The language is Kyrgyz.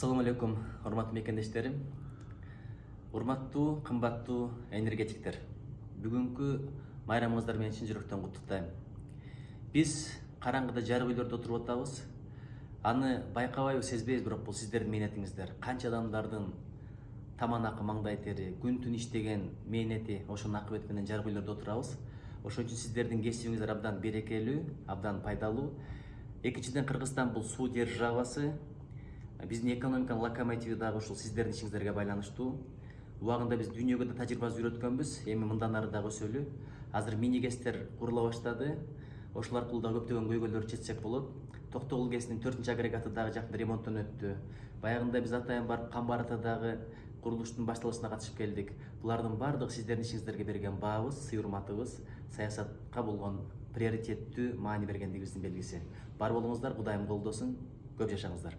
Assalamu алейкум, урматтуу мекендештерим. Урматтуу, кымбаттуу энергетиктер. Бүгүнкү майрамыңыздар менен чын жүрөктөн куттуктайм. Биз караңгыда жарык үйлөрдө отуруп атабыз. Аны байкабайбы, сезбейбиз, бирок бул сиздердин мээнетиңиздер. Канча адамдардын таман акы, маңдай тери, күн түн иштеген мээнети ошонун акыбети менен жарык үйлөрдө отурабыз. Ошон үчүн сиздердин кесибиңиздер абдан берекелүү, абдан пайдалуу. Экинчиден, Кыргызстан бул суу державасы. Биздин экономиканын локомотиви дагы ушул сиздердин ишиңиздерге байланыштуу. Убагында биз дүйнөгө да тажрыйба үйрөткөнбүз, эми мындан ары дагы өсөлү. Азыр мини гэстер курула баштады. Ошол аркылуу да көптөгөн көйгөйлөрдү чечсек болот. Токтогул гэсинин 4-чү агрегаты дагы жакында ремонттон өттү. Баягында биз атайын барып Камбар Ата дагы курулуштун башталышына катышып келдик. Булардын баардыгы сиздердин ишиңиздерге берген баабыз, сый-урматыбыз, саясатка болгон приоритеттүү маани бергендигибиздин белгиси. Бар болуңуздар, Кудайым колдосун. Көп жашаңыздар.